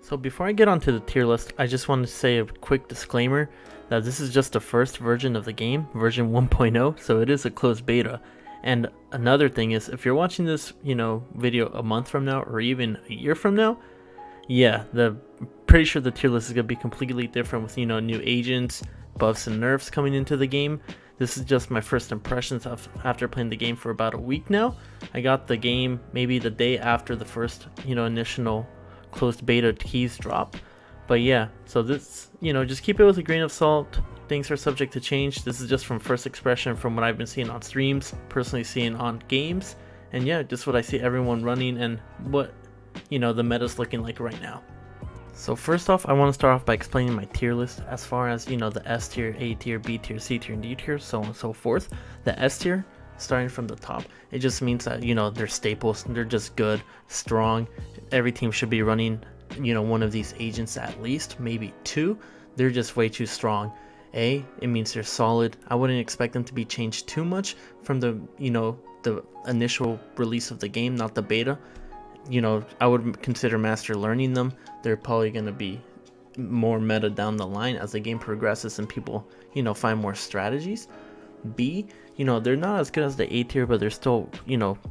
So before I get onto the tier list, I just want to say a quick disclaimer that this is just the first version of the game, version 1.0, so it is a closed beta. And another thing is, if you're watching this, video a month from now or even a year from now, yeah, pretty sure the tier list is gonna be completely different with new agents, buffs, and nerfs coming into the game. This is just my first impressions after playing the game for about a week now. I got the game maybe the day after the first initial closed beta keys drop. But yeah, so this, just keep it with a grain of salt. Things are subject to change. This is just from first expression from what I've been seeing on streams, personally seeing on games, and yeah, just what I see everyone running and what the meta's looking like right now. So first off, I want to start off by explaining my tier list as far as the S tier, A tier, B tier, C tier, and D tier, so on and so forth. The S tier, starting from the top, it just means that they're staples, they're just good, strong. Every team should be running one of these agents, at least maybe two. They're just way too strong. A, it means they're solid. I wouldn't expect them to be changed too much from the the initial release of the game, not the beta. I would consider master learning them. They're probably going to be more meta down the line as the game progresses and people find more strategies. B, they're not as good as the A tier, but they're still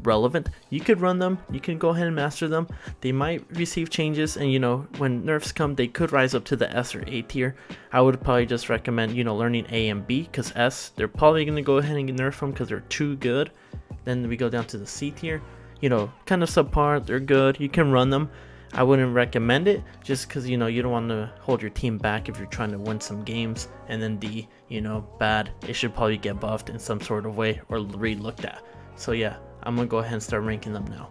relevant. You could run them, you can go ahead and master them. They might receive changes, and when nerfs come, they could rise up to the S or A tier. I would probably just recommend learning A and B, because S, they're probably going to go ahead and nerf them because they're too good. Then we go down to the C tier, kind of subpar. They're good, you can run them. I wouldn't recommend it just because you don't want to hold your team back if you're trying to win some games. And then D, bad. It should probably get buffed in some sort of way or re-looked at. So yeah, I'm gonna go ahead and start ranking them now.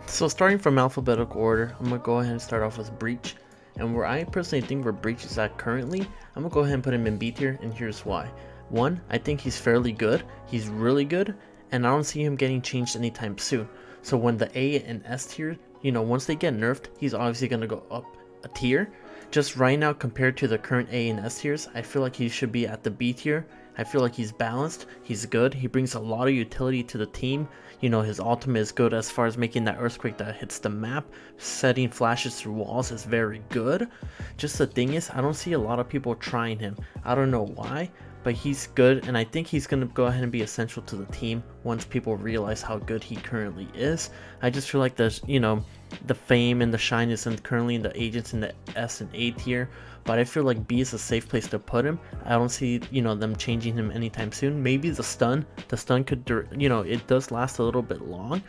So starting from alphabetical order, I'm gonna go ahead and start off with Breach. And where I personally think where Breach is at currently, I'm gonna go ahead and put him in B tier, and here's why. One, I think he's fairly good. He's really good, and I don't see him getting changed anytime soon. So when the A and S tier, once they get nerfed, he's obviously going to go up a tier. Just right now, compared to the current A and S tiers, I feel like he should be at the B tier. I feel like he's balanced, he's good, he brings a lot of utility to the team. His ultimate is good as far as making that earthquake that hits the map. Setting flashes through walls is very good. Just the thing is, I don't see a lot of people trying him. I don't know why, but he's good, and I think he's going to go ahead and be essential to the team once people realize how good he currently is. I just feel like there's, the fame and the shine is currently in the agents in the S and A tier, but I feel like B is a safe place to put him. I don't see, them changing him anytime soon. Maybe the stun could, it does last a little bit long,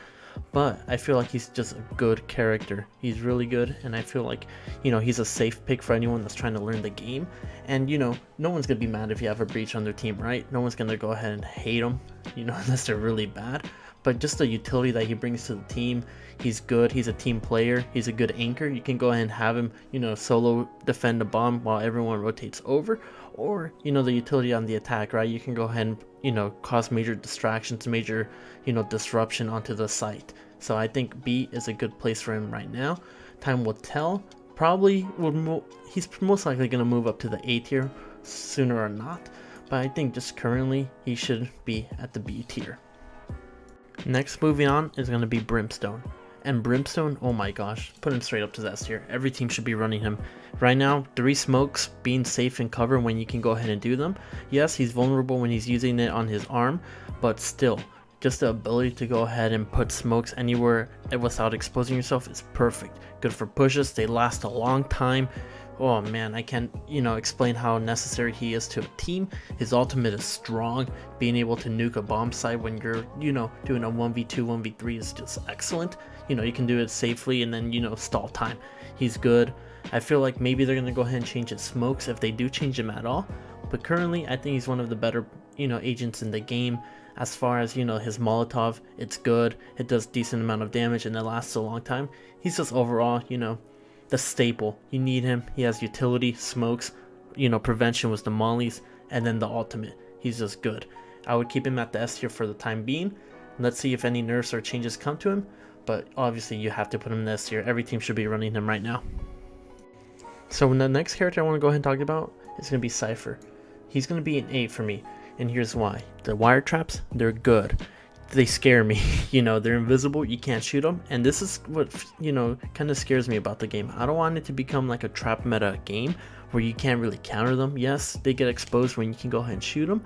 but I feel like he's just a good character. He's really good, and I feel like, he's a safe pick for anyone that's trying to learn the game. And, no one's going to be mad if you have a Breach on their team, right? No one's going to go ahead and hate him, unless they're really bad. But just the utility that he brings to the team, he's good, he's a team player, he's a good anchor. You can go ahead and have him, solo defend a bomb while everyone rotates over. Or, the utility on the attack, right? You can go ahead and, cause major distractions, major, disruption onto the site. So I think B is a good place for him right now. Time will tell. Probably he's most likely going to move up to the A tier sooner or not. But I think just currently he should be at the B tier. Next, moving on, is going to be Brimstone. And Brimstone, oh my gosh, put him straight up to the S tier. Every team should be running him. Right now, 3 smokes, being safe in cover when you can go ahead and do them. Yes, he's vulnerable when he's using it on his arm, but still, just the ability to go ahead and put smokes anywhere without exposing yourself is perfect. Good for pushes, they last a long time. Oh man, I can't, explain how necessary he is to a team. His ultimate is strong. Being able to nuke a bomb site when you're, doing a 1v2, 1v3 is just excellent. You can do it safely and then, stall time. He's good. I feel like maybe they're going to go ahead and change his smokes if they do change him at all. But currently, I think he's one of the better, agents in the game. As far as, his Molotov, it's good. It does decent amount of damage and it lasts a long time. He's just overall, the staple. You need him. He has utility, smokes, prevention was the mollies, and then the ultimate. He's just good. I would keep him at the S tier for the time being. Let's see if any nerfs or changes come to him, but obviously you have to put him in the S tier. Every team should be running him right now. So the next character I want to go ahead and talk about is going to be Cypher. He's going to be an A for me, and here's why. The wire traps, they're good. they scare me. You know, they're invisible, you can't shoot them, and this is what, you know, kind of scares me about the game. I don't want it to become like a trap meta game where you can't really counter them. Yes, they get exposed when you can go ahead and shoot them,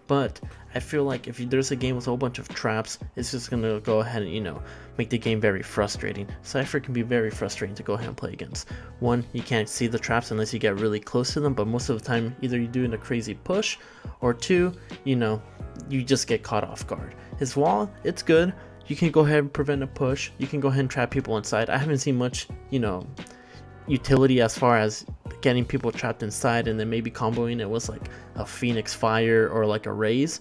but I feel like if there's a game with a whole bunch of traps, it's just gonna go ahead and, you know, make the game very frustrating. Cypher can be very frustrating to go ahead and play against. One, you can't see the traps unless you get really close to them, but most of the time either you're doing a crazy push, or two, you know, you just get caught off guard. His wall, it's good. You can go ahead and prevent a push. You can go ahead and trap people inside. I haven't seen much, you know, utility as far as getting people trapped inside and then maybe comboing it was like a Phoenix Fire or like a Raze.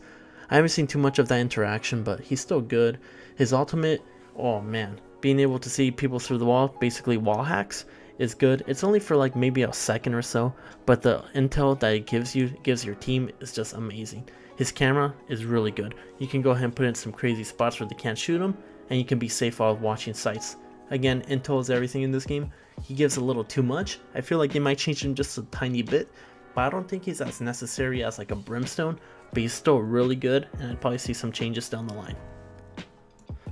I haven't seen too much of that interaction, but he's still good. His ultimate, oh man, being able to see people through the wall, basically wall hacks, is good. It's only for like maybe a second or so, but the intel that it gives your team is just amazing. His camera is really good. You can go ahead and put in some crazy spots where they can't shoot him, and you can be safe while watching sights. Again, intel is everything in this game. He gives a little too much. I feel like they might change him just a tiny bit, but I don't think he's as necessary as like a Brimstone, but he's still really good, and I'd probably see some changes down the line.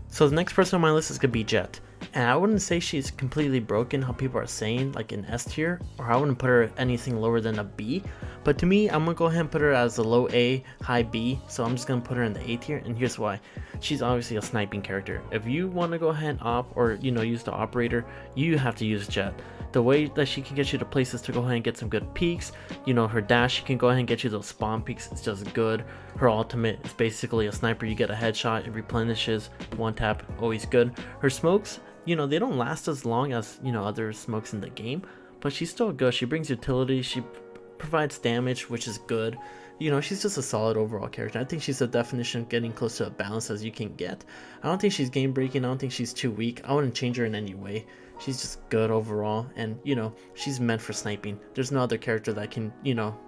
So the next person on my list is going to be Jett. And I wouldn't say she's completely broken, how people are saying, like in S tier, or I wouldn't put her anything lower than a B. But to me, I'm going to go ahead and put her as a low A, high B, so I'm just going to put her in the A tier, and here's why. She's obviously a sniping character. If you want to go ahead and op, or, you know, use the operator, you have to use Jett. The way that she can get you to places to go ahead and get some good peeks, you know, her dash, she can go ahead and get you those spawn peeks, it's just good. Her ultimate is basically a sniper, you get a headshot, it replenishes, one tap, always good. Her smokes, you know, they don't last as long as, you know, other smokes in the game, but she's still good. She brings utility, she provides damage, which is good. You know, she's just a solid overall character. I think she's the definition of getting close to a balance as you can get. I don't think she's game breaking, I don't think she's too weak, I wouldn't change her in any way. She's just good overall, and, you know, she's meant for sniping. There's no other character that can, you know,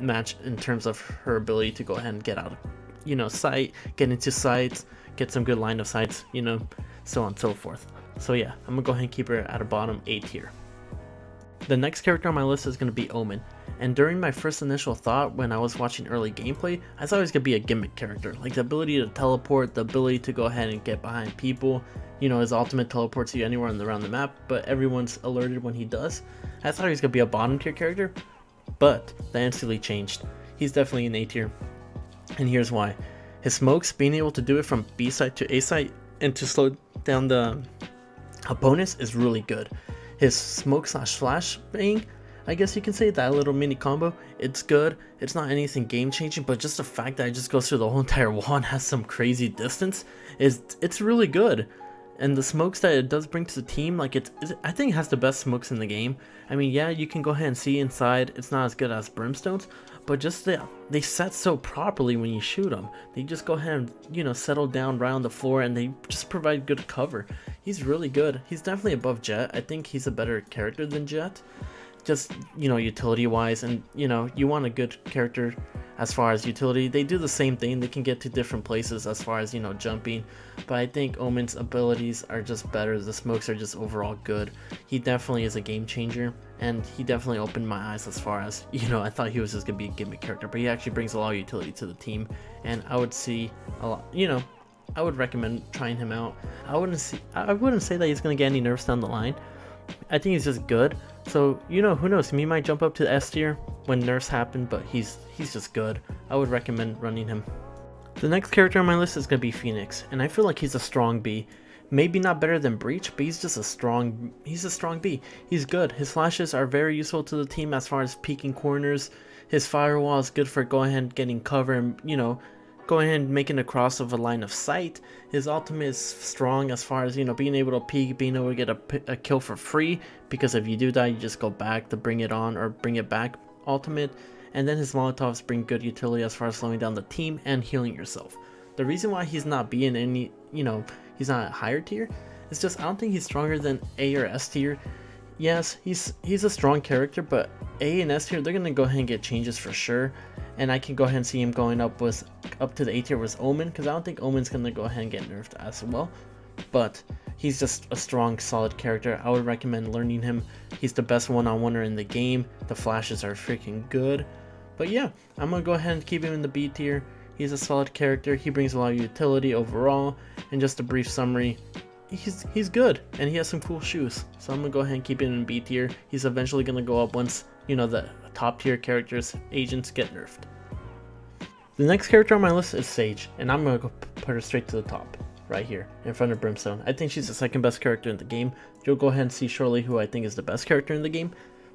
match in terms of her ability to go ahead and get out of, you know, sight, get into sights, get some good line of sights, you know, so on and so forth. So yeah, I'm gonna go ahead and keep her at a bottom A tier. The next character on my list is gonna be Omen. And during my first initial thought when I was watching early gameplay, I thought he was gonna be a gimmick character, like the ability to teleport, the ability to go ahead and get behind people. You know, his ultimate teleports you anywhere around the map, but everyone's alerted when he does. I thought he was gonna be a bottom tier character, but that instantly changed. He's definitely an A tier, and here's why. His smokes, being able to do it from B side to A side and to slow down the opponents is really good. His smoke slash flash bang, I guess you can say, that little mini combo, it's good. It's not anything game changing, but just the fact that it just goes through the whole entire wall and has some crazy distance it's really good. And the smokes that it does bring to the team, like I think it has the best smokes in the game. I mean, yeah, you can go ahead and see inside, it's not as good as Brimstone's, but just they set so properly when you shoot them. They just go ahead and, you know, settle down right on the floor, and they just provide good cover. He's really good. He's definitely above Jett. I think he's a better character than Jett, just, you know, utility wise, and, you know, you want a good character as far as utility. They do the same thing, they can get to different places as far as, you know, jumping, but I think Omen's abilities are just better. The smokes are just overall good. He definitely is a game changer, and he definitely opened my eyes as far as, you know, I thought he was just gonna be a gimmick character, but he actually brings a lot of utility to the team, and I would see a lot, you know, I would recommend trying him out. I wouldn't say that he's gonna get any nerfs down the line. I think he's just good. So, you know, who knows, he might jump up to the S tier when nerfs happen, but he's just good. I would recommend running him. The next character on my list is going to be Phoenix, and I feel like he's a strong B. Maybe not better than Breach, but he's a strong B. He's good. His flashes are very useful to the team as far as peeking corners. His firewall is good for going ahead and getting cover and, you know, going ahead and making a cross of a line of sight. His ultimate is strong as far as, you know, being able to peek, being able to get a kill for free, because if you do die, you just go back to bring it on or bring it back ultimate. And then his Molotovs bring good utility as far as slowing down the team and healing yourself. The reason why he's not being any, you know, he's not a higher tier, is just I don't think he's stronger than A or S tier. Yes, he's a strong character, but A and S tier, they're gonna go ahead and get changes for sure. And I can go ahead and see him going up to the A tier with Omen, because I don't think Omen's gonna go ahead and get nerfed as well. But he's just a strong, solid character. I would recommend learning him. He's the best one-on-oneer in the game. The flashes are freaking good. But yeah, I'm gonna go ahead and keep him in the B tier. He's a solid character. He brings a lot of utility overall. And just a brief summary, he's good, and he has some cool shoes. So I'm gonna go ahead and keep it in B tier. He's eventually gonna go up once, you know, the top tier characters, agents, get nerfed. The next character on my list is Sage, and I'm gonna go put her straight to the top, right here, in front of Brimstone. I think she's the second best character in the game. You'll go ahead and see shortly who I think is the best character in the game.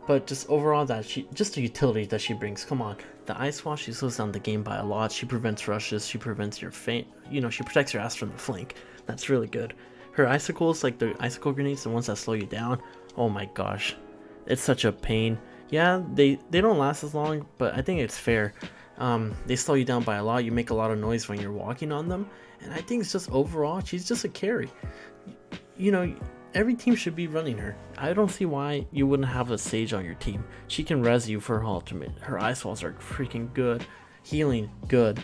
But just overall, just the utility that she brings. Come on, the ice wall, she slows down the game by a lot. She prevents rushes. She prevents your feint. You know, she protects your ass from the flank. That's really good. Her icicles, like the icicle grenades, the ones that slow you down. Oh my gosh, it's such a pain. Yeah, they don't last as long, but I think it's fair. They slow you down by a lot. You make a lot of noise when you're walking on them, and I think it's just overall, she's just a carry. You know, every team should be running her. I don't see why you wouldn't have a Sage on your team. She can res you for her ultimate. Her ice walls are freaking good. Healing, good.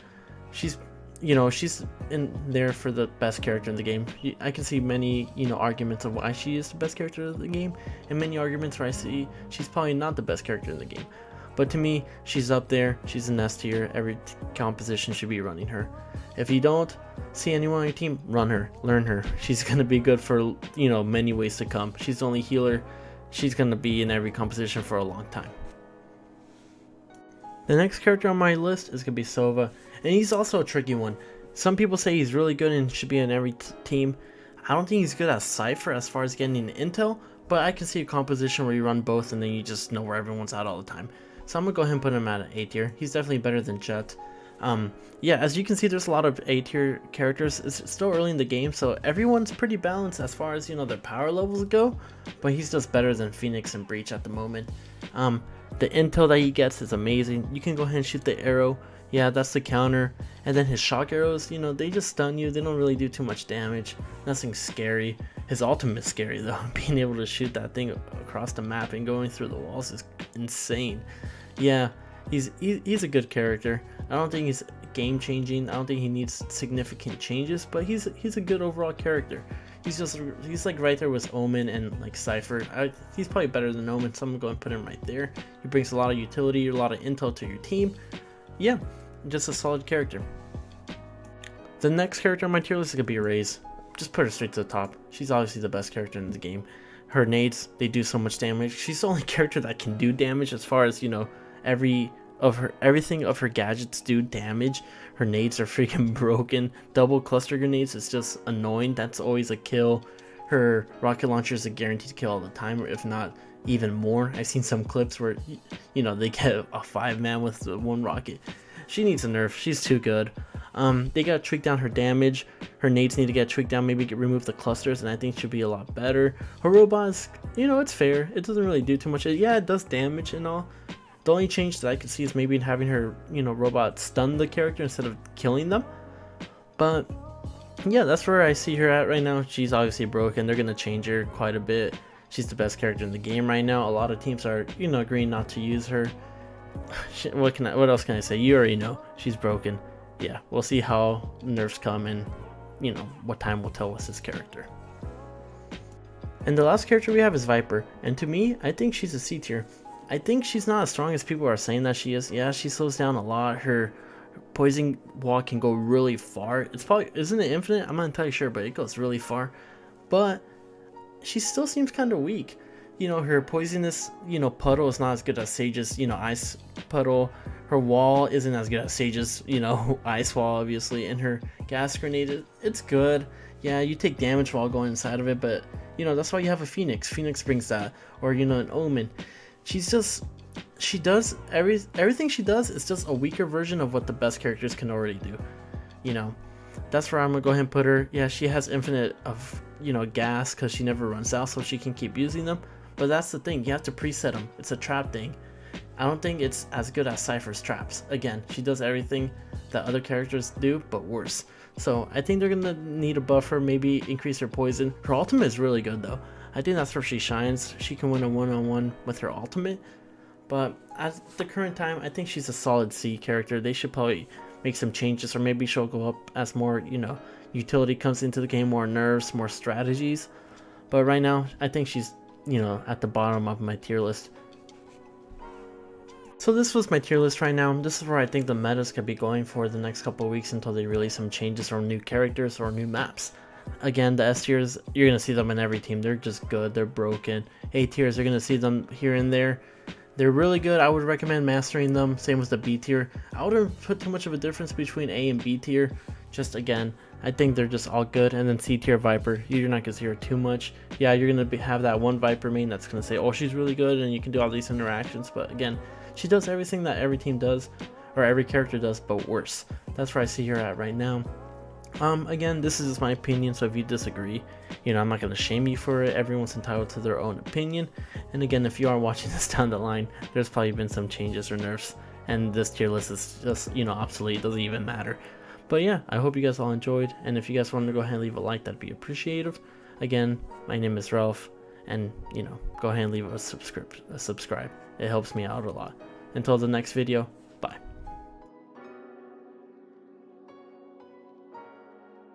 She's, you know, she's in there for the best character in the game. I can see many, you know, arguments of why she is the best character of the game, and many arguments where I see she's probably not the best character in the game. But to me, she's up there. She's an S tier. Every composition should be running her. If you don't see anyone on your team, run her, learn her. She's gonna be good for, you know, many ways to come. She's the only healer. She's gonna be in every composition for a long time. The next character on my list is gonna be Sova, and he's also a tricky one. Some people say he's really good and should be in every team. I don't think he's good at Cypher as far as getting intel, but I can see a composition where you run both and then you just know where everyone's at all the time. So I'm gonna go ahead and put him at an A tier. He's definitely better than Jet. Yeah, as you can see, there's a lot of A tier characters. It's still early in the game, so everyone's pretty balanced as far as, you know, their power levels go, but he's just better than Phoenix and Breach at the moment. The intel that he gets is amazing. You can go ahead and shoot the arrow. Yeah, that's the counter. And then his shock arrows, you know, they just stun you. They don't really do too much damage. Nothing scary. His ultimate's scary though. Being able to shoot that thing across the map and going through the walls is insane. Yeah, he's a good character. I don't think he's game changing. I don't think he needs significant changes, but he's a good overall character. He's like right there with Omen and like Cypher. He's probably better than Omen, so I'm gonna go and put him right there. He brings a lot of utility, a lot of intel to your team. Yeah, just a solid character. The next character on my tier list is gonna be Raze. Just put her straight to the top. She's obviously the best character in the game. Her nades, they do so much damage. She's the only character that can do damage as far as, you know, everything of her gadgets do damage. Her nades are freaking broken. Double cluster grenades is just annoying. That's always a kill. Her rocket launcher is a guaranteed kill all the time, or if not even more. I've seen some clips where, you know, they get a 5-man with one rocket. She needs a nerf. She's too good. They gotta tweak down her damage. Her nades need to get tweaked down, maybe remove the clusters, and I think should be a lot better. Her robots, you know, it's fair. It doesn't really do too much. Yeah, it does damage and all. The only change that I could see is maybe having her, you know, robot stun the character instead of killing them. But yeah, that's where I see her at right now. She's obviously broken. They're gonna change her quite a bit. She's the best character in the game right now. A lot of teams are, you know, agreeing not to use her. What else can I say? You already know she's broken. Yeah, we'll see how nerfs come, and you know what time will tell us this character. And the last character we have is Viper, and to me, I think she's a C tier. I think she's not as strong as people are saying that she is. Yeah, she slows down a lot. Her poison wall can go really far. It's probably, isn't it infinite? I'm not entirely sure, but it goes really far. But she still seems kind of weak. You know, her poisonous, you know, puddle is not as good as Sage's, you know, ice puddle. Her wall isn't as good as Sage's, you know, ice wall, obviously. And her gas grenade, it's good. Yeah, you take damage while going inside of it, but, you know, that's why you have a Phoenix. Phoenix brings that. Or, you know, an Omen. She's just, she does, everything she does is just a weaker version of what the best characters can already do. You know, that's where I'm gonna go ahead and put her. Yeah, she has infinite of, you know, gas because she never runs out, so she can keep using them. But that's the thing, you have to preset them. It's a trap thing. I don't think it's as good as Cypher's traps. Again, she does everything that other characters do, but worse. So I think they're gonna need a buffer, maybe increase her poison. Her ultimate is really good though. I think that's where she shines. She can win a one-on-one with her ultimate. But at the current time, I think she's a solid C character. They should probably make some changes, or maybe she'll go up as more, you know, utility comes into the game, more nerfs, more strategies. But right now, I think she's, you know, at the bottom of my tier list. So this was my tier list right now. This is where I think the metas could be going for the next couple of weeks until they release some changes or new characters or new maps. Again, the S tiers, you're going to see them in every team. They're just good. They're broken. A tiers, you're going to see them here and there. They're really good. I would recommend mastering them. Same with the B tier. I wouldn't put too much of a difference between A and B tier. Just again, I think they're just all good. And then C tier Viper, you're not gonna see her too much. Yeah, you're gonna have that one Viper main that's gonna say, oh, she's really good, and you can do all these interactions. But again, she does everything that every team does, or every character does, but worse. That's where I see her at right now. Again, this is just my opinion, so if you disagree, I'm not going to shame you for it. Everyone's entitled to their own opinion. And again, if you are watching this down the line, there's probably been some changes or nerfs, and this tier list is just, obsolete. It doesn't even matter. But yeah, I hope you guys all enjoyed, and if you guys want to go ahead and leave a like, that'd be appreciative. Again, my name is Ralph, and, go ahead and leave a subscribe. It helps me out a lot. Until the next video,